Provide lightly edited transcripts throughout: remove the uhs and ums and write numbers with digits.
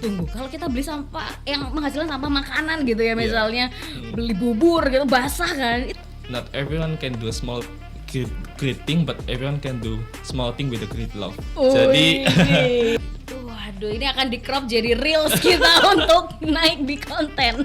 tunggu. Kalau kita beli sampah yang menghasilkan sampah makanan gitu ya, Iya. misalnya beli bubur gitu basah kan. Not everyone can do a small great thing, but everyone can do small thing with a great love. Jadi Waduh, ini akan di crop jadi reels kita untuk naik di konten.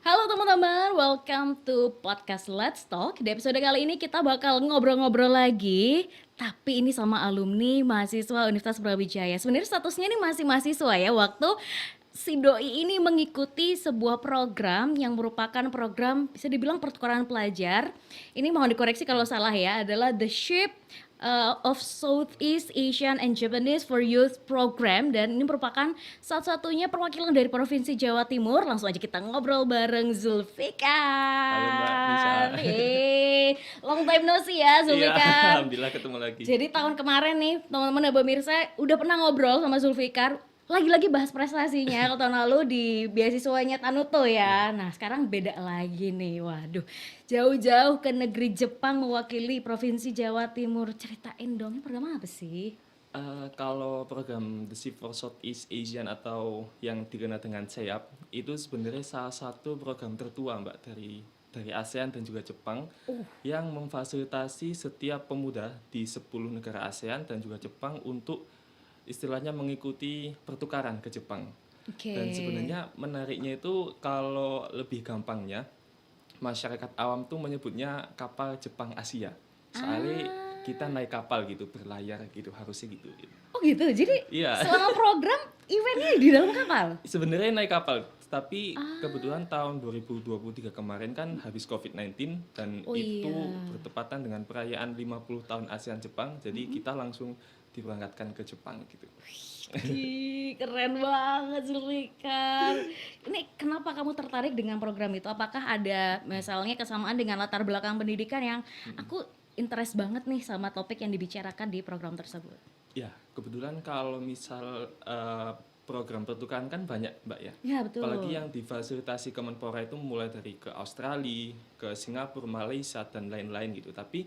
Halo teman-teman, welcome to podcast Let's Talk. Di episode kali ini kita bakal ngobrol-ngobrol lagi, tapi ini sama alumni mahasiswa Universitas Brawijaya. Sebenarnya statusnya ini masih mahasiswa ya, waktu si doi ini mengikuti sebuah program yang merupakan program bisa dibilang pertukaran pelajar. Ini mohon dikoreksi kalau salah ya, adalah The Ship of Southeast Asian and Japanese for Youth Program, dan ini merupakan satu-satunya perwakilan dari Provinsi Jawa Timur. Langsung aja kita ngobrol bareng Zulfikar. Halo Mbak Nisa. Long time no see ya iya, Zulfikar. alhamdulillah ketemu lagi. Jadi tahun kemarin nih teman-teman dan pemirsa udah pernah ngobrol sama Zulfikar. Lagi-lagi bahas prestasinya kalau tahun lalu di beasiswanya Tanuto ya. Nah sekarang beda lagi nih, waduh. Jauh-jauh ke negeri Jepang mewakili Provinsi Jawa Timur. Ceritain dong, ini program apa sih? Kalau program The Ship for Southeast Asian atau yang dikenal dengan SEAP itu sebenarnya salah satu program tertua Mbak dari ASEAN dan juga Jepang yang memfasilitasi setiap pemuda di 10 negara ASEAN dan juga Jepang untuk istilahnya mengikuti pertukaran ke Jepang. Oke. Dan sebenarnya menariknya itu kalau lebih gampangnya masyarakat awam tuh menyebutnya kapal Jepang Asia. Soalnya kita naik kapal gitu, berlayar gitu, harusnya gitu. Oh gitu, jadi Iya. selama program eventnya di dalam kapal? Sebenarnya naik kapal, tapi kebetulan tahun 2023 kemarin kan habis COVID-19 dan itu bertepatan dengan perayaan 50 tahun ASEAN Jepang, jadi kita langsung diberangkatkan ke Jepang gitu. Ih, keren banget Zulfikar. Ini kenapa kamu tertarik dengan program itu? Apakah ada misalnya kesamaan dengan latar belakang pendidikan yang aku interest banget nih sama topik yang dibicarakan di program tersebut? Ya, kebetulan kalau misal program pertukaran kan banyak Mbak ya. Ya betul. Apalagi yang difasilitasi Kemenpora itu mulai dari ke Australia, ke Singapura, Malaysia dan lain-lain gitu. Tapi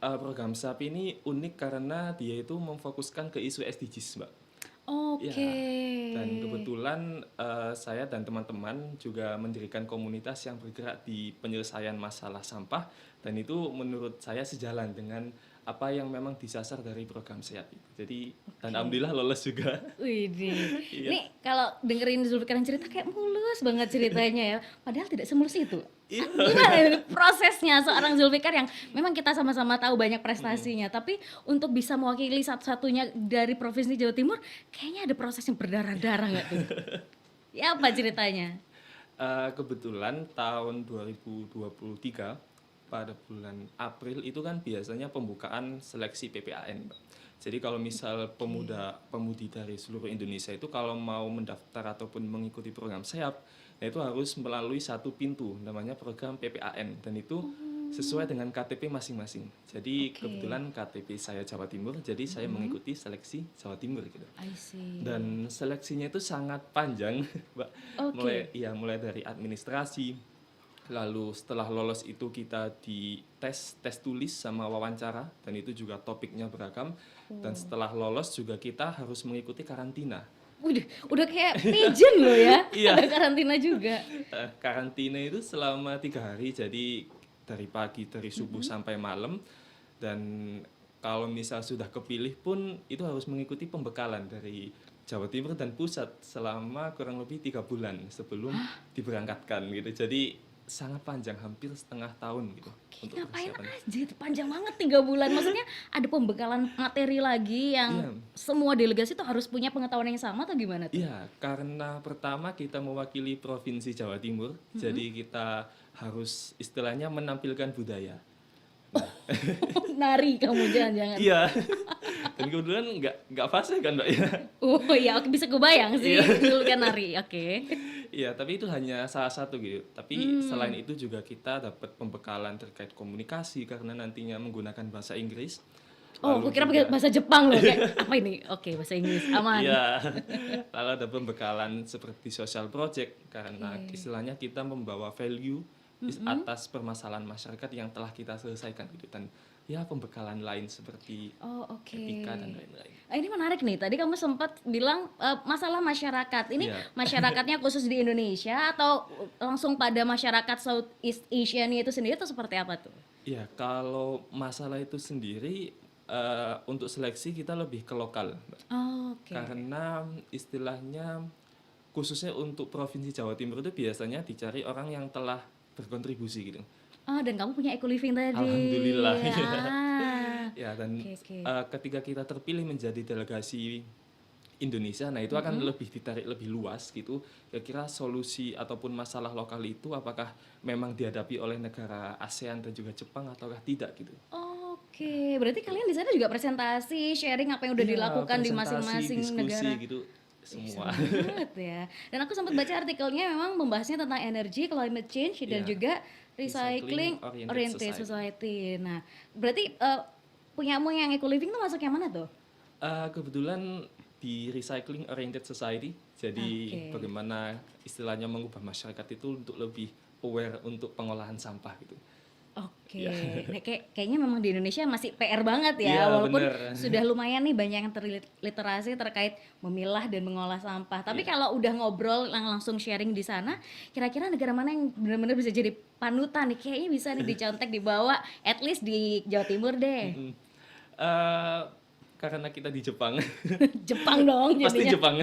program SAP ini unik karena dia itu memfokuskan ke isu SDGs Mbak. Oke. Ya, dan kebetulan saya dan teman-teman juga mendirikan komunitas yang bergerak di penyelesaian masalah sampah, dan itu menurut saya sejalan dengan apa yang memang disasar dari program SEAP itu. Jadi dan alhamdulillah lolos juga. Widih. Iya. Ini kalau dengerin Zulfikar cerita kayak mulus banget ceritanya ya. Padahal tidak semulus itu. Iya. Gimana ini prosesnya seorang Zulfikar yang memang kita sama-sama tahu banyak prestasinya, tapi untuk bisa mewakili satu-satunya dari Provinsi Jawa Timur, kayaknya ada proses yang berdarah-darah nggak tuh? Ya apa ceritanya? Kebetulan tahun 2023 pada bulan April itu kan biasanya pembukaan seleksi PPAN, Mbak. Jadi kalau misal pemuda-pemudi dari seluruh Indonesia itu kalau mau mendaftar ataupun mengikuti program SEAP, nah itu harus melalui satu pintu namanya program PPAN, dan itu sesuai dengan KTP masing-masing. Jadi kebetulan KTP saya Jawa Timur, jadi saya mengikuti seleksi Jawa Timur gitu. I see. Dan seleksinya itu sangat panjang, Mbak. Mulai dari administrasi. Lalu setelah lolos itu kita di tes tulis sama wawancara, dan itu juga topiknya beragam. Dan setelah lolos juga kita harus mengikuti karantina. Udah kayak pigeon loh ya. Iya. Ada karantina juga. Karantina itu selama 3 hari, jadi dari pagi, dari subuh sampai malam. Dan kalau misal sudah kepilih pun itu harus mengikuti pembekalan dari Jawa Timur dan pusat selama kurang lebih 3 bulan sebelum diberangkatkan gitu. Jadi sangat panjang, hampir setengah tahun gitu. Untuk Ngapain persiapan. aja itu panjang banget 3 bulan. Maksudnya ada pembekalan materi lagi yang semua delegasi tuh harus punya pengetahuan yang sama atau gimana tuh? Iya, karena pertama kita mewakili Provinsi Jawa Timur, jadi kita harus istilahnya menampilkan budaya. Nari kamu jangan-jangan. Iya. Dan kebetulan nggak fasih kan Mbak ya. Oh iya, oke, bisa kebayang sih dulu kan nari. Oke. Iya, tapi itu hanya salah satu gitu. Tapi selain itu juga kita dapat pembekalan terkait komunikasi karena nantinya menggunakan bahasa Inggris. Oh, aku lalu kira pakai juga bahasa Jepang loh, kayak apa ini? Oke, bahasa Inggris, aman. iya, lalu ada pembekalan seperti social project karena Oke. istilahnya kita membawa value Mhm. atas permasalahan masyarakat yang telah kita selesaikan gitu, dan ya pembekalan lain seperti Oh, oke. etika dan lain-lain. Ini menarik nih, tadi kamu sempat bilang, masalah masyarakat. Ini Iya. masyarakatnya khusus di Indonesia atau langsung pada masyarakat Southeast Asia-nya itu sendiri atau seperti apa tuh? Iya, kalau masalah itu sendiri, untuk seleksi kita lebih ke lokal, Mbak. Oke. Karena istilahnya khususnya untuk Provinsi Jawa Timur itu biasanya dicari orang yang telah berkontribusi gitu. Oh, dan kamu punya eco-living tadi. Alhamdulillah, iya. Ah. Ya, dan Oke, oke. ketika kita terpilih menjadi delegasi Indonesia, nah itu akan Mhm. lebih ditarik lebih luas gitu. Kira-kira solusi ataupun masalah lokal itu apakah memang dihadapi oleh negara ASEAN dan juga Jepang ataukah tidak gitu. Oke, berarti kalian di sana juga presentasi, sharing apa yang udah Iya, dilakukan di presentasi, masing-masing diskusi negara. gitu Ih, semua. seru banget ya. Dan aku sempat baca artikelnya memang membahasnya tentang energi, climate change, dan Ya, juga recycling recycling oriented oriented society. society. Nah, berarti punyamu yang eco living tuh masuk yang mana tuh? Kebetulan di recycling oriented society, jadi Oke. bagaimana istilahnya mengubah masyarakat itu untuk lebih aware untuk pengolahan sampah gitu. Oke, Ya. nah, kayaknya memang di Indonesia masih PR banget ya, Iya, walaupun bener. sudah lumayan nih banyak yang terliterasi terkait memilah dan mengolah sampah. Tapi Iya. kalau udah ngobrol langsung sharing di sana, kira-kira negara mana yang benar-benar bisa jadi panutan nih? Kayaknya bisa nih dicontek dibawa, at least di Jawa Timur deh. Mm-mm. Eh, karena kita di Jepang, Jepang dong pasti jadinya. Jepang.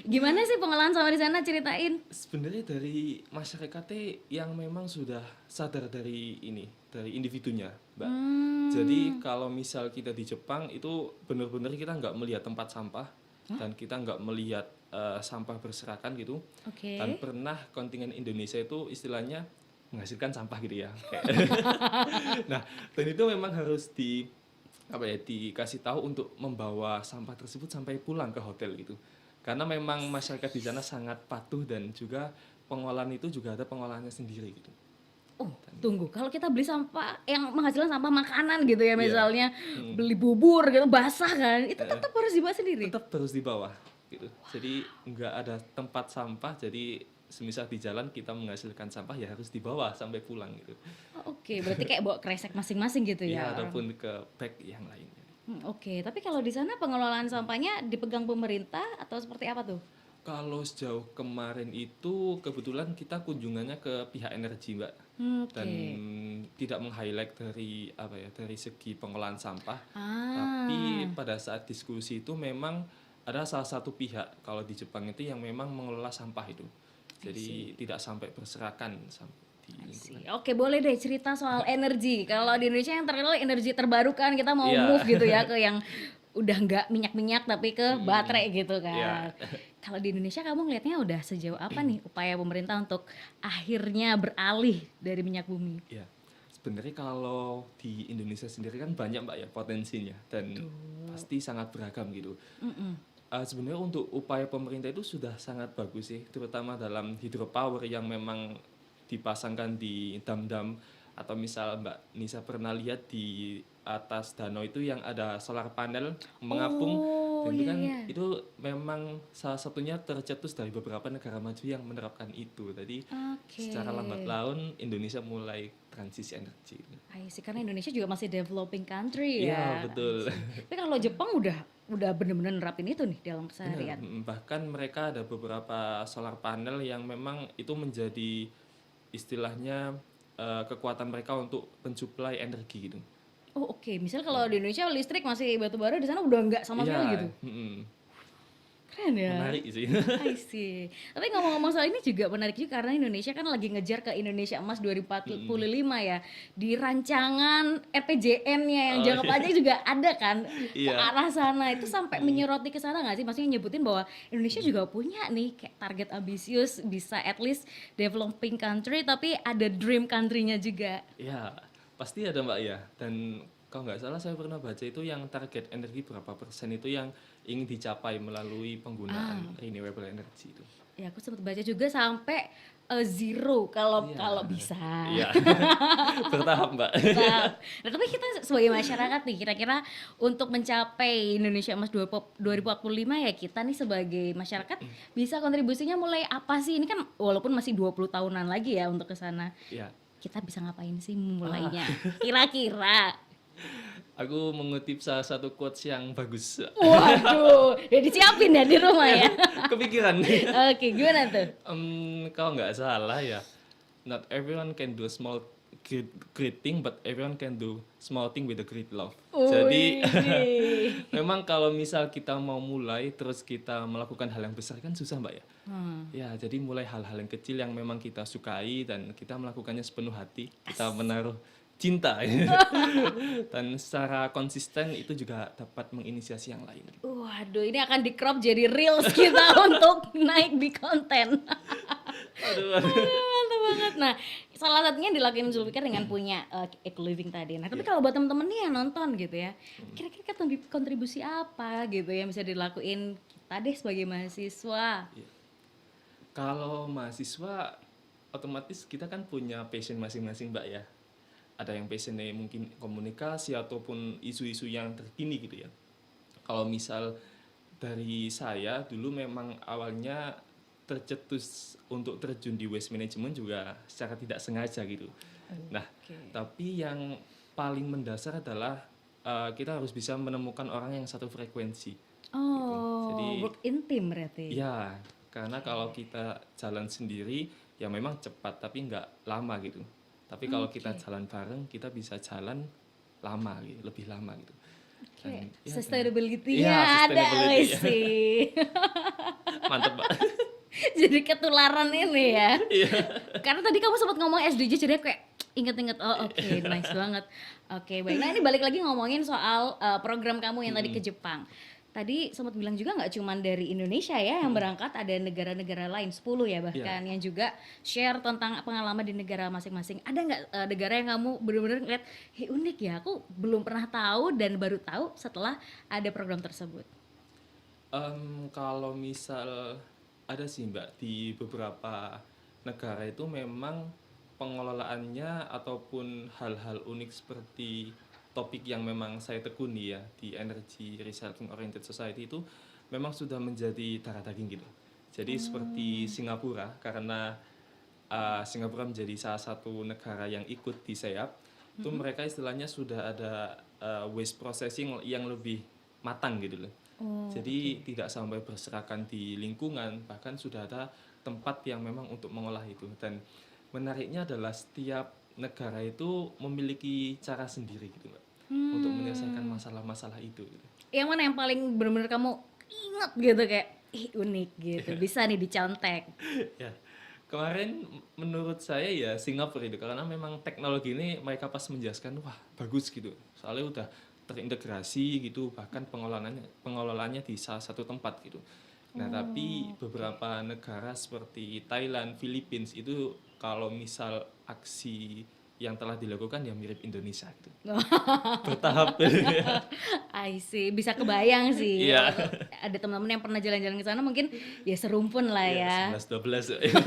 Gimana sih pengolahan sampah di sana, ceritain? Sebenarnya dari masyarakatnya yang memang sudah sadar dari ini, dari individunya, Mbak. Jadi Hmm, kalau misal kita di Jepang itu benar-benar kita nggak melihat tempat sampah dan kita nggak melihat sampah berserakan gitu. Dan oke. pernah kontingen Indonesia itu istilahnya menghasilkan sampah gitu ya. Nah, dan itu memang harus dikasih tahu untuk membawa sampah tersebut sampai pulang ke hotel gitu. Karena memang masyarakat di sana sangat patuh dan juga pengolahan itu juga ada pengolahannya sendiri gitu. Oh, tunggu. Kalau kita beli sampah yang menghasilkan sampah makanan gitu ya, Iya, misalnya beli bubur gitu basah kan, itu heeh, tetap harus dibawa sendiri. tetap terus di bawah gitu. Jadi nggak ada tempat sampah. Jadi semisal di jalan kita menghasilkan sampah ya harus dibawa sampai pulang gitu. Oh, oke, berarti kayak bawa kresek masing-masing gitu Ya ya orang. ataupun ke bag yang lainnya. Oke, tapi kalau di sana pengelolaan sampahnya dipegang pemerintah atau seperti apa tuh? Kalau sejauh kemarin itu kebetulan kita kunjungannya ke pihak energi, Mbak. Dan Oke. tidak meng-highlight dari apa ya, dari segi pengolahan sampah. Tapi Ah, pada saat diskusi itu memang ada salah satu pihak kalau di Jepang itu yang memang mengelola sampah itu. I see. Jadi tidak sampai berserakan di I lingkungan. see. Oke, boleh deh cerita soal energi. Kalau di Indonesia yang terkenal energi terbarukan, kita mau Iya. move gitu ya ke yang udah nggak minyak-minyak tapi ke Mm-mm. baterai gitu Iya. kan. Kalau di Indonesia kamu ngelihatnya udah sejauh apa nih upaya pemerintah untuk akhirnya beralih dari minyak bumi? Ya, sebenarnya kalau di Indonesia sendiri kan banyak Mbak ya potensinya dan Betul. pasti sangat beragam gitu. Mm-mm. Sebenarnya untuk upaya pemerintah itu sudah sangat bagus sih, terutama dalam hydropower yang memang dipasangkan di dam-dam atau misal Mbak Nisa pernah lihat di atas danau itu yang ada solar panel mengapung Oh, dan itu iya kan iya. itu memang salah satunya tercetus dari beberapa negara maju yang menerapkan itu. Tadi Oke. secara lambat laun Indonesia mulai transisi energi. I see, karena Indonesia juga masih developing country Iya, ya. I betul. see. Tapi kalau Jepang udah bener-bener nerapin itu nih dalam Benar, keseharian. bahkan mereka ada beberapa solar panel yang memang itu menjadi istilahnya kekuatan mereka untuk mensuplai energi gitu. Oh, oke. Misal kalau di Indonesia listrik masih batu bara, di sana udah nggak sama sekali Iya, gitu. Keren ya. menarik sih. I see. Tapi ngomong-ngomong soal ini juga menarik juga karena Indonesia kan lagi ngejar ke Indonesia Emas 2045 ya. Di rancangan RPJM-nya yang Oh jangka iya, panjang juga ada kan ke iya. arah sana. Itu sampai menyoroti ke sana nggak sih? Maksudnya nyebutin bahwa Indonesia juga punya nih kayak target ambisius bisa at least developing country tapi ada dream country-nya juga. Iya, pasti ada Mbak ya. Dan kalau nggak salah saya pernah baca itu yang target energi berapa persen itu yang ingin dicapai melalui penggunaan renewable energy itu. Ya aku sempat baca juga sampai zero kalau Iya. kalau bisa. Iya. Bertahap, Mbak. Nah, tapi kita sebagai masyarakat nih, kira-kira untuk mencapai Indonesia Emas 2045 ya kita nih sebagai masyarakat bisa kontribusinya mulai apa sih? Ini kan walaupun masih 20 tahunan lagi ya untuk ke sana. Iya. Kita bisa ngapain sih Ah, mulainya? Kira-kira. aku mengutip salah satu quotes yang bagus. Waduh, udah disiapin ya di rumah ya. Kepikiran. Oke, gimana tuh? Kalau nggak salah ya, not everyone can do a small great thing, but everyone can do small thing with a great love. Jadi Wih. memang kalau misal kita mau mulai terus kita melakukan hal yang besar kan susah, Mbak ya. Ya, jadi mulai hal-hal yang kecil yang memang kita sukai dan kita melakukannya sepenuh hati, kita menaruh cinta dan secara konsisten itu juga dapat menginisiasi yang lain. Waduh, ini akan di crop jadi reels kita untuk naik di konten. Aduh, Mantap banget. Nah, salah satunya dilakuin Zulfikar dengan punya Eco Living tadi. Nah, tapi kalau buat temen-temen nih yang nonton gitu ya, kira-kira kontribusi apa gitu yang bisa dilakuin kita deh sebagai mahasiswa? kalau mahasiswa otomatis kita kan punya passion masing-masing, Mbak ya. Ada yang passionnya mungkin komunikasi ataupun isu-isu yang terkini gitu ya. Kalau misal dari saya dulu memang awalnya tercetus untuk terjun di waste management juga secara tidak sengaja gitu. Nah, Oke. tapi yang paling mendasar adalah kita harus bisa menemukan orang yang satu frekuensi. Oh, Jadi work in team berarti. ya, karena kalau kita jalan sendiri ya memang cepat tapi nggak lama gitu. Tapi kalau kita jalan bareng kita bisa jalan lama gitu, lebih lama gitu. Oke, Dan ya, sustainability-nya iya, ada sustainability, wes ya. sih. Mantep, Mbak. Jadi ketularan ini ya. Iya. Karena tadi kamu sempat ngomong SDG jadi aku kayak inget-inget, oh oke, nice banget. Oke, baik. Nah, ini balik lagi ngomongin soal program kamu yang tadi ke Jepang. Tadi sempat bilang juga nggak cuma dari Indonesia ya yang berangkat, ada negara-negara lain 10 ya bahkan yang juga share tentang pengalaman di negara masing-masing. Ada nggak negara yang kamu benar-benar ngeliat, hei unik ya, aku belum pernah tahu dan baru tahu setelah ada program tersebut. Kalau misal ada sih, Mbak, di beberapa negara itu memang pengelolaannya ataupun hal-hal unik seperti topik yang memang saya tekuni ya di Energy Recycling Oriented Society itu memang sudah menjadi darah daging gitu. Jadi seperti Singapura, karena Singapura menjadi salah satu negara yang ikut di SEAP, itu mereka istilahnya sudah ada waste processing yang lebih matang gitu loh. Jadi tidak sampai berserakan di lingkungan, bahkan sudah ada tempat yang memang untuk mengolah itu. Dan menariknya adalah setiap negara itu memiliki cara sendiri gitu, Mbak, untuk menyelesaikan masalah-masalah itu gitu. Yang mana yang paling benar-benar kamu ingat gitu kayak, ih unik gitu, bisa nih dicontek. Ya, kemarin menurut saya ya Singapura itu karena memang teknologi ini mereka pas menjelaskan wah bagus gitu. Soalnya udah terintegrasi gitu, bahkan pengelolaannya di salah satu tempat gitu. Nah, tapi beberapa negara seperti Thailand, Philippines itu kalau misal aksi yang telah dilakukan ya mirip Indonesia gitu. Bertahap. I see, bisa kebayang sih. Iya. Ada teman-teman yang pernah jalan-jalan ke sana mungkin ya serumpun lah ya. Ya, 11 12.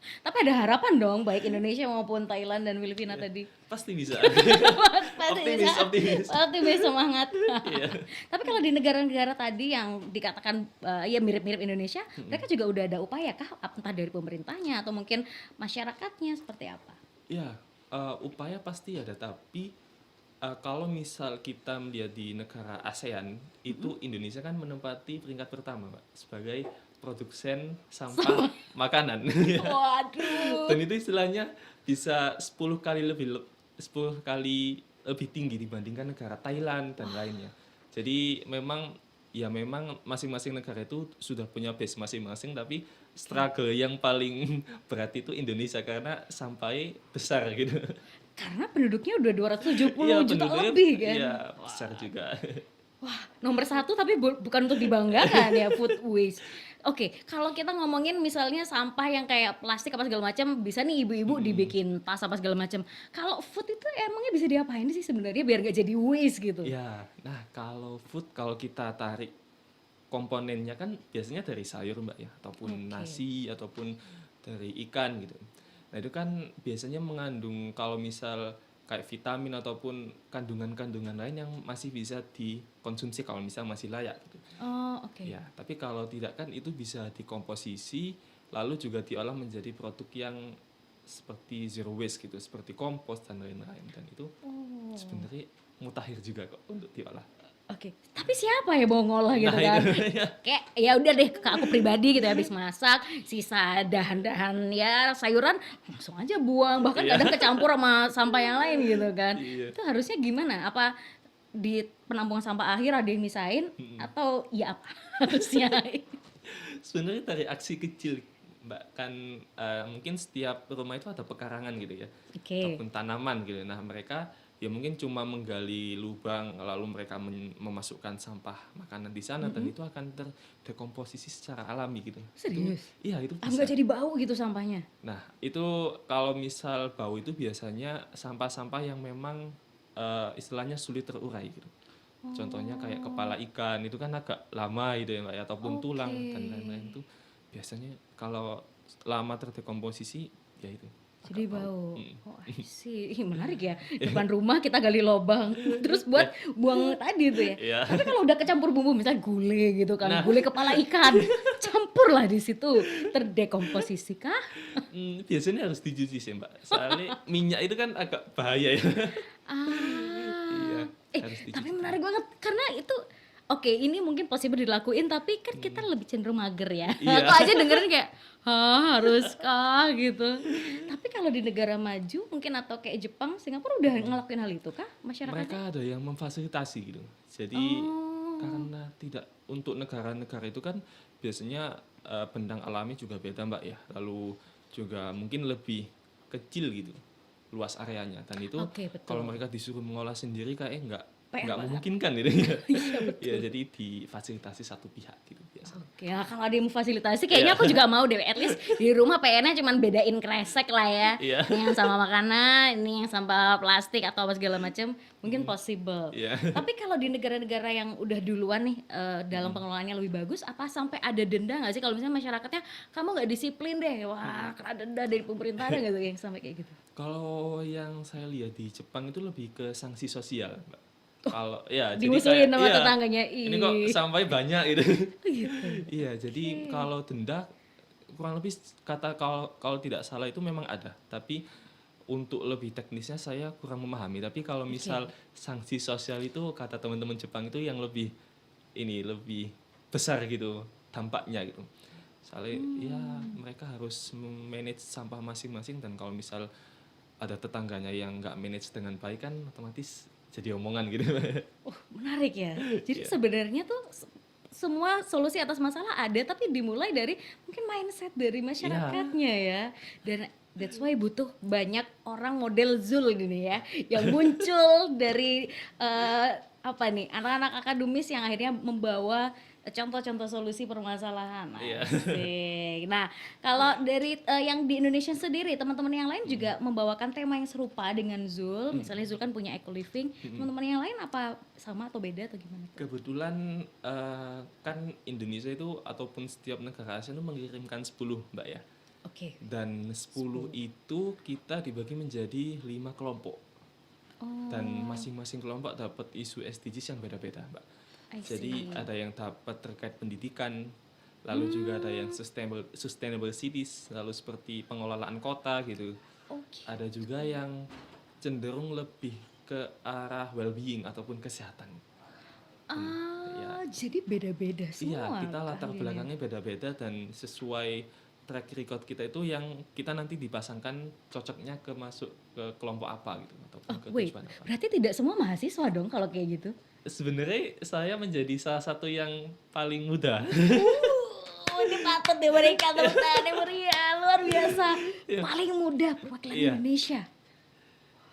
Tapi ada harapan dong baik Indonesia maupun Thailand dan Filipina tadi. Pasti bisa. Pasti Optimis, bisa. optimis. Optimis, semangat. Iya. Tapi kalau di negara-negara tadi yang dikatakan ya mirip-mirip Indonesia, mereka juga udah ada upaya kah entah dari pemerintahnya atau mungkin masyarakatnya seperti apa? Ya, upaya pasti ada, tapi kalau misal kita melihat di negara ASEAN, itu Indonesia kan menempati peringkat pertama, Pak, sebagai produsen sampah makanan. Waduh. Dan itu istilahnya bisa 10 kali lebih tinggi dibandingkan negara Thailand dan lainnya. Jadi memang masing-masing negara itu sudah punya base masing-masing, tapi struggle yang paling berat itu Indonesia karena sampai besar gitu. Karena penduduknya udah 270 Iya, juta penduduknya lebih kan. iya besar juga. Wah, nomor satu tapi bukan untuk dibanggakan ya food waste. Oke, kalau kita ngomongin misalnya sampah yang kayak plastik apa segala macam, bisa nih ibu-ibu dibikin tas apa segala macam. Kalau food itu emangnya bisa diapain sih sebenarnya biar gak jadi waste gitu? Ya, nah kalau food kalau kita tarik komponennya kan biasanya dari sayur, Mbak ya, ataupun Oke. nasi ataupun dari ikan gitu. Nah itu kan biasanya mengandung kalau misal kayak vitamin ataupun kandungan-kandungan lain yang masih bisa dikonsumsi kalau misal masih layak gitu. Oh, oke. Ya, tapi kalau tidak kan itu bisa dikomposisi lalu juga diolah menjadi produk yang seperti zero waste gitu, seperti kompos dan lain-lain, dan itu Oh. sebenarnya mutakhir juga kok untuk diolah. Oke, tapi siapa ya mau ngolah gitu Nah kan? itu ya. Kayak ya udah deh ke aku pribadi gitu ya, habis masak sisa dahan-dahan ya sayuran langsung aja buang, bahkan Iya. kadang kecampur sama sampah yang lain gitu kan. Iya. Itu harusnya gimana? Apa di penampungan sampah akhir ada yang misahin atau ya apa harusnya? Sebenarnya dari aksi kecil Mbak, kan mungkin setiap rumah itu ada pekarangan gitu ya, Oke. ataupun tanaman gitu. Nah mereka ya mungkin cuma menggali lubang lalu mereka memasukkan sampah makanan di sana dan itu akan terdekomposisi secara alami gitu. Serius? Iya itu Ah, bisa. nggak jadi bau gitu sampahnya? Nah itu kalau misal bau itu biasanya sampah-sampah yang memang istilahnya sulit terurai gitu. Contohnya kayak kepala ikan itu kan agak lama gitu ya Mbak ya, ataupun tulang dan lain-lain itu biasanya kalau lama terdekomposisi ya itu Jadi agak bau. Mm. Oh, I see. Ih, menarik ya. Depan rumah kita gali lubang terus buat buang tadi tuh ya. Iya. Tapi kalau udah kecampur bumbu misalnya gulai gitu kan, Nah. gulai kepala ikan, campurlah di situ. Terdekomposisi kah? Biasanya harus dicuci sih Mbak, soalnya minyak itu kan agak bahaya ya. Iya, Ah. harus Tapi dicuci. menarik banget karena itu oke, ini mungkin possible dilakuin tapi kan kita lebih cenderung mager ya. Iya. Aku aja dengerin kayak, "Hah, haruskah?" gitu. Tapi kalau di negara maju mungkin atau kayak Jepang, Singapura udah ngelakuin hal itu kah masyarakatnya? Mereka ada yang memfasilitasi gitu. Jadi Oh. karena tidak untuk negara-negara itu kan biasanya bentang alami juga beda Mbak ya. Lalu juga mungkin lebih kecil gitu luas areanya, dan itu Oke, betul. kalau mereka disuruh mengolah sendiri kayaknya PR nggak banget. memungkinkan gitu ya. Ya jadi difasilitasi satu pihak gitu biasa. Oke, nah kalau ada yang memfasilitasi kayaknya aku juga mau deh. At least di rumah PN-nya cuman bedain kresek lah ya. Iya. Ini yang sama makanan, ini yang sampah plastik atau apa segala macam, mungkin possible. Iya. Tapi kalau di negara-negara yang udah duluan nih dalam pengelolaannya lebih bagus, apa sampai ada denda nggak sih kalau misalnya masyarakatnya kamu nggak disiplin deh, wah kena denda dari pemerintah, ada nggak tuh yang sampai kayak gitu? Kalau yang saya lihat di Jepang itu lebih ke sanksi sosial, Mbak. Kalau ya jadi Dimusuhin kayak sama iya, tetangganya. ini kok sampai banyak gitu. Gitu. Iya, jadi kalau denda kurang lebih kata kalau tidak salah itu memang ada, tapi untuk lebih teknisnya saya kurang memahami. Tapi kalau misal sanksi sosial itu kata teman-teman Jepang itu yang lebih lebih besar gitu dampaknya gitu. Soalnya ya mereka harus manage sampah masing-masing, dan kalau misal ada tetangganya yang nggak manage dengan baik kan otomatis jadi omongan gitu. Oh, menarik ya. Jadi Iya. sebenarnya tuh semua solusi atas masalah ada, tapi dimulai dari mungkin mindset dari masyarakatnya ya. Dan that's why butuh banyak orang model Zul gini ya, yang muncul dari apa nih, anak-anak akademis yang akhirnya membawa contoh-contoh solusi permasalahan. Iya. Asik. Nah, kalau dari yang di Indonesia sendiri, teman-teman yang lain juga membawakan tema yang serupa dengan Zul. Misalnya Zul kan punya eco living. Teman-teman yang lain apa sama atau beda atau gimana? Kebetulan kan Indonesia itu ataupun setiap negara ASEAN itu mengirimkan 10 Mbak ya. Oke. Dan 10 itu kita dibagi menjadi 5 kelompok. Dan masing-masing kelompok dapat isu SDGs yang beda-beda Mbak. I Jadi see. ada yang dapat terkait pendidikan, lalu juga ada yang sustainable cities, lalu seperti pengelolaan kota gitu. Oke. Ada juga yang cenderung lebih ke arah well-being ataupun kesehatan. Jadi beda-beda Iya, semua. kita latar keahliannya. belakangnya beda-beda, dan sesuai track record kita itu yang kita nanti dipasangkan cocoknya masuk ke kelompok apa gitu ataupun ke Wait, tujuan apa. berarti tidak semua mahasiswa dong kalau kayak gitu? Sebenarnya saya menjadi salah satu yang paling muda. Ini patut deh mereka tepuk tangan meriah, luar biasa. Iya. Paling muda perwakilan Iya. Indonesia.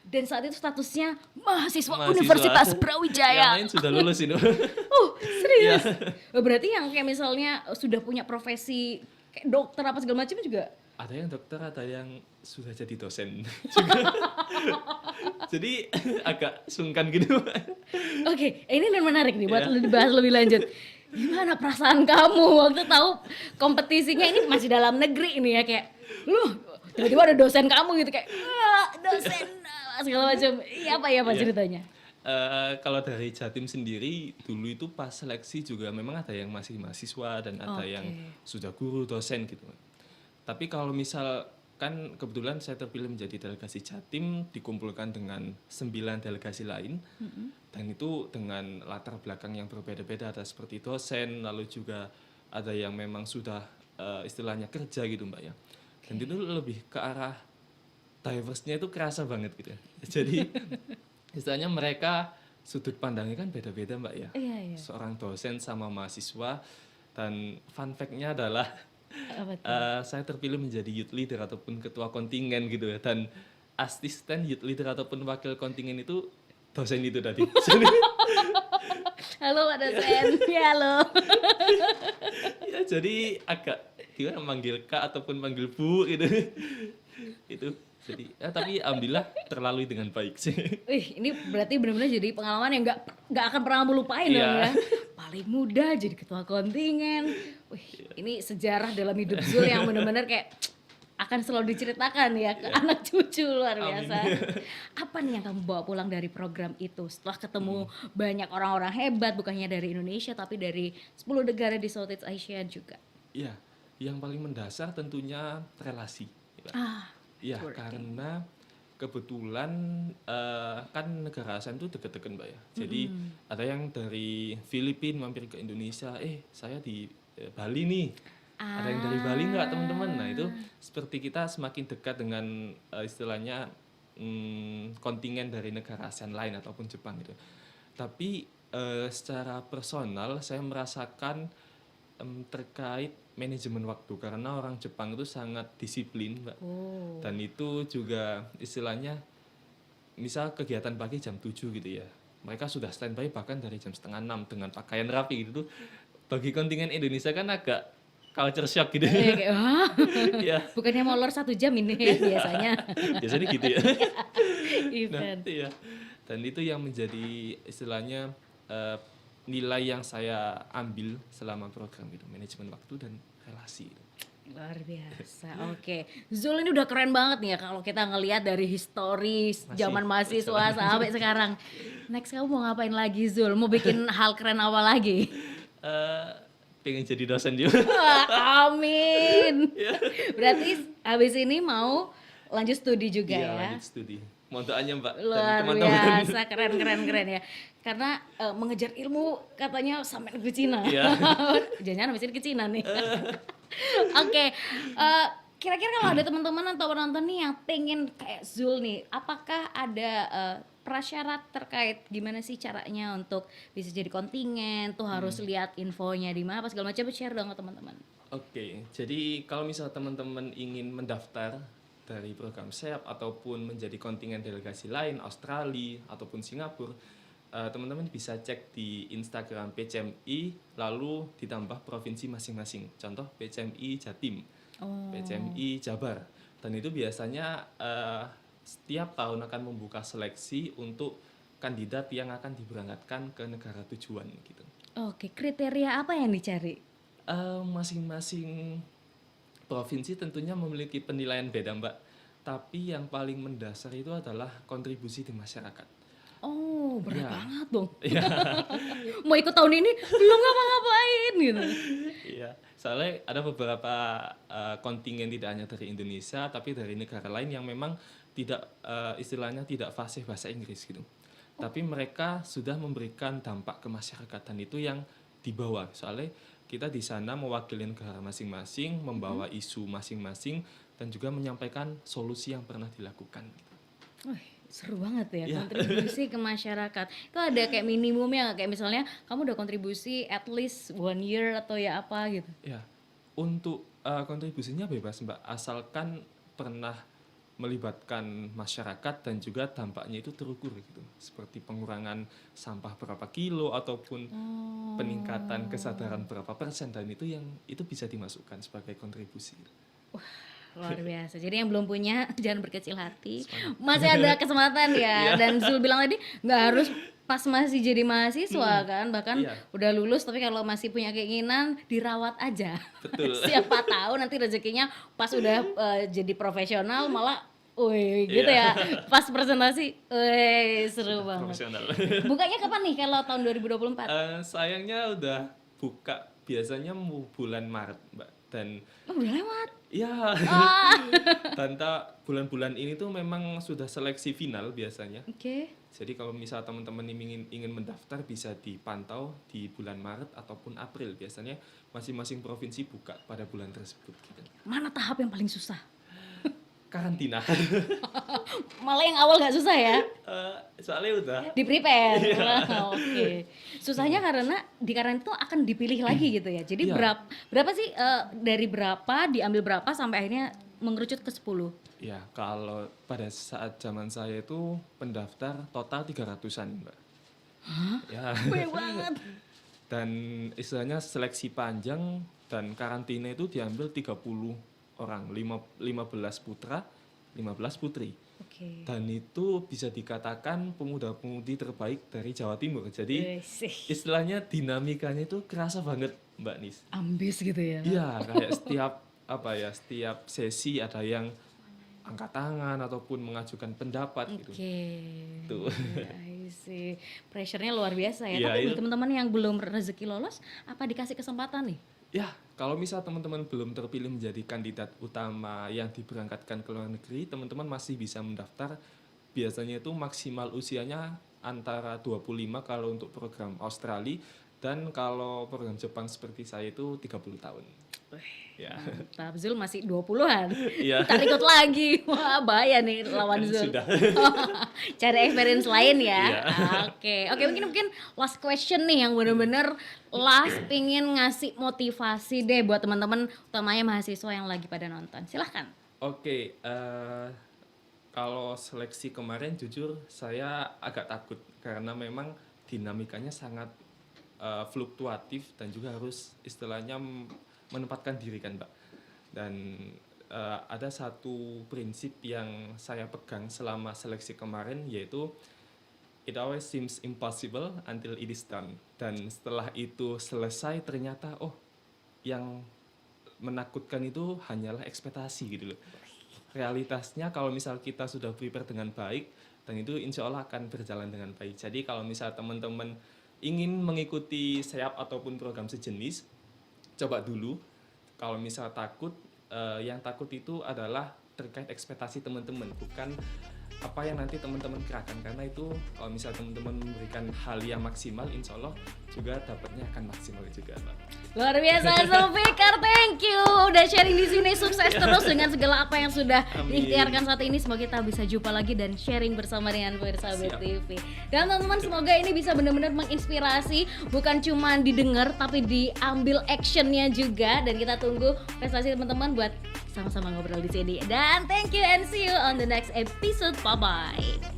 Dan saat itu statusnya mahasiswa Mahasiswa. Universitas Yang Brawijaya. lain sudah lulus ini. Serius? Iya. Oh, berarti yang kayak misalnya sudah punya profesi kayak dokter apa segala macam juga? Ada yang dokter, ada yang sudah jadi dosen juga. Jadi agak sungkan gitu. Oke, ini dan menarik nih buat Iya. dibahas lebih lanjut. Gimana perasaan kamu waktu tahu kompetisinya ini masih dalam negeri ini ya, kayak lu tiba-tiba ada dosen kamu gitu kayak dosen segala macam. Iya apa ya Pak Iya. ceritanya? Kalau dari Jatim sendiri dulu itu pas seleksi juga memang ada yang masih mahasiswa dan ada yang Oke. sudah guru dosen gitu. Tapi kalau misal kan kebetulan saya terpilih menjadi delegasi Jatim dikumpulkan dengan 9 delegasi lain dan itu dengan latar belakang yang berbeda-beda, ada seperti dosen lalu juga ada yang memang sudah istilahnya kerja gitu Mbak ya. Dan itu lebih ke arah diverse-nya itu kerasa banget gitu ya. Jadi istilahnya mereka sudut pandangnya kan beda-beda Mbak ya. Iya iya. Seorang dosen sama mahasiswa dan fun fact-nya adalah Apa tuh? saya terpilih menjadi youth leader ataupun ketua kontingen gitu ya, dan asisten youth leader ataupun wakil kontingen itu dosen itu tadi. Halo Pak dosen. Ya halo. Ya, jadi agak gimana manggil kak ataupun manggil bu gitu. Itu jadi ya, tapi alhamdulillah terlalui dengan baik sih. Wih, ini berarti benar-benar jadi pengalaman yang nggak akan pernah kamu lupain dong Iya. ya. Paling muda jadi ketua kontingen. Wih, ini sejarah dalam hidup Zul yang benar-benar kayak akan selalu diceritakan ya ke anak cucu, luar biasa. Apa nih yang kamu bawa pulang dari program itu setelah ketemu banyak orang-orang hebat, bukannya dari Indonesia tapi dari 10 negara di Southeast Asia juga. Iya, yang paling mendasar tentunya relasi. Ya. Ah, Iya, networking. karena kebetulan kan negara ASEAN itu deket-deket Mbak ya. Jadi ada yang dari Filipina mampir ke Indonesia, saya di Bali nih. Ada yang dari Bali nggak teman-teman? Nah itu seperti kita semakin dekat dengan istilahnya kontingen dari negara ASEAN lain ataupun Jepang gitu. Tapi secara personal saya merasakan terkait manajemen waktu karena orang Jepang itu sangat disiplin Mbak. Oh. Dan itu juga istilahnya misal kegiatan pagi jam 7 gitu ya. Mereka sudah standby bahkan dari jam setengah 6 dengan pakaian rapi gitu tuh. Bagi kontingen Indonesia kan agak culture shock gitu. Iya kayak wah, Ya, bukannya molor 1 jam ini ya biasanya biasanya gitu ya. Nah, event. iya. Dan itu yang menjadi istilahnya nilai yang saya ambil selama program itu, manajemen waktu dan relasi. Luar biasa. Oke. Zul ini udah keren banget nih ya kalau kita ngelihat dari historis zaman mahasiswa sampai sekarang. Next kamu mau ngapain lagi Zul? Mau bikin hal keren apa lagi? Pengen jadi dosen juga. Wah, amin. Berarti habis ini mau lanjut studi juga Iya, ya? lanjut studi. Mohon doanya Mbak dan Luar teman-teman. biasa, keren ya. Karena mengejar ilmu katanya sampai negeri Cina. Iya. Jangan-jangan habis ini ke Cina nih. Oke, kira-kira kalau ada teman-teman atau penonton nih yang pengen kayak Zul nih, apakah ada prasyarat terkait gimana sih caranya untuk bisa jadi kontingen, tuh harus lihat infonya di mana, apa segala macam, share dong ke teman-teman. Oke, jadi kalau misal teman-teman ingin mendaftar dari program SEAP ataupun menjadi kontingen delegasi lain, Australia ataupun Singapura, teman-teman bisa cek di Instagram PCMI lalu ditambah provinsi masing-masing. Contoh PCMI Jatim, Oh. PCMI Jabar. Dan itu biasanya setiap tahun akan membuka seleksi untuk kandidat yang akan diberangkatkan ke negara tujuan gitu. Oke, kriteria apa yang dicari? Masing-masing provinsi tentunya memiliki penilaian beda Mbak, tapi yang paling mendasar itu adalah kontribusi di masyarakat. Oh, berat Ya. banget dong. Iya, Mau ikut tahun ini belum ngapa-ngapain gitu. iya. Soalnya ada beberapa kontingen tidak hanya dari Indonesia, tapi dari negara lain yang memang tidak istilahnya tidak fasih bahasa Inggris gitu. Tapi mereka sudah memberikan dampak ke masyarakat dan itu yang dibawa. Soalnya kita di sana mewakili negara masing-masing, membawa isu masing-masing dan juga menyampaikan solusi yang pernah dilakukan. Wih, seru banget ya, Iya. kontribusi ke masyarakat. Itu ada kayak minimumnya nggak? Kayak misalnya kamu udah kontribusi at least 1 year atau ya apa gitu. Ya, untuk kontribusinya bebas Mbak, asalkan pernah melibatkan masyarakat dan juga dampaknya itu terukur gitu. Seperti pengurangan sampah berapa kilo ataupun peningkatan kesadaran berapa persen dan itu bisa dimasukkan sebagai kontribusi. Luar biasa. Jadi yang belum punya jangan berkecil hati. Masih ada kesempatan ya. Dan Zul bilang tadi nggak harus pas masih jadi mahasiswa kan, bahkan Iya, udah lulus tapi kalau masih punya keinginan dirawat aja. betul. Siapa tahu nanti rezekinya pas udah jadi profesional malah wih gitu Iya, ya. Pas presentasi, wih seru sudah banget. profesional. Bukanya kapan nih kalau tahun 2024? Sayangnya udah buka biasanya bulan Maret, Mbak. Dan Oh, udah lewat. ya, Ah, bulan-bulan ini tuh memang sudah seleksi final biasanya. oke. Jadi kalau misal teman-teman ingin mendaftar bisa dipantau di bulan Maret ataupun April. Biasanya masing-masing provinsi buka pada bulan tersebut gitu. Mana tahap yang paling susah? Karantina. Malah yang awal nggak susah ya? Soalnya udah Di prepare. Iya. Oke. Susahnya karena di karantina itu akan dipilih lagi gitu ya. Jadi Iya. berapa sih dari berapa diambil berapa sampai akhirnya mengerucut ke 10? ya kalau pada saat zaman saya itu pendaftar total 300-an, Mbak. Ya. Banyak banget. Dan istilahnya seleksi panjang dan karantina itu diambil 30 orang, 15 putra, 15 putri. Oke. Dan itu bisa dikatakan pemuda-pemudi terbaik dari Jawa Timur. Jadi Sih. istilahnya dinamikanya itu kerasa banget, Mbak Nis. Ambis gitu ya. Iya, kayak setiap sesi ada yang angkat tangan ataupun mengajukan pendapat gitu. Oke. Tuh. I see. Pressure-nya luar biasa ya. Iya, Tapi buat itu. teman-teman yang belum rezeki lolos, apa dikasih kesempatan nih? Ya, kalau misal teman-teman belum terpilih menjadi kandidat utama yang diberangkatkan ke luar negeri, teman-teman masih bisa mendaftar. Biasanya itu maksimal usianya antara 25 kalau untuk program Australia, dan kalau program Jepang seperti saya itu 30 tahun. Ya. Mantap, Zul masih 20-an. Iya. Ntar ikut lagi. Wah, bahaya nih lawan Kan Zul. sudah. Cari experience lain ya. Iya. Oke, mungkin last question nih yang bener-bener last pingin ngasih motivasi deh buat teman-teman utamanya mahasiswa yang lagi pada nonton. Silahkan. Oke, kalau seleksi kemarin jujur saya agak takut karena memang dinamikanya sangat fluktuatif dan juga harus istilahnya menempatkan diri kan, Mbak. Dan ada satu prinsip yang saya pegang selama seleksi kemarin, yaitu it always seems impossible until it is done. Dan setelah itu selesai ternyata yang menakutkan itu hanyalah ekspektasi gitu loh. Realitasnya kalau misal kita sudah prepare dengan baik, dan itu insya Allah akan berjalan dengan baik. Jadi kalau misal teman-teman ingin mengikuti SEAP ataupun program sejenis, coba dulu. Kalau misal takut, yang takut itu adalah terkait ekspektasi teman-teman, bukan apa yang nanti teman-teman gerakan. Karena itu kalau misal teman-teman memberikan hal yang maksimal, insya Allah juga dapatnya akan maksimal juga, Pak. Luar biasa Zulfikar, thank you udah sharing di sini, sukses terus dengan segala apa yang sudah Amin. diikhtiarkan saat ini. Semoga kita bisa jumpa lagi dan sharing bersama dengan pemirsa Siap. BTV. Dan teman-teman semoga ini bisa benar-benar menginspirasi, bukan cuma didengar tapi diambil actionnya juga. Dan kita tunggu prestasi teman-teman buat sama-sama ngobrol di sini. Dan thank you and see you on the next episode. Bye bye.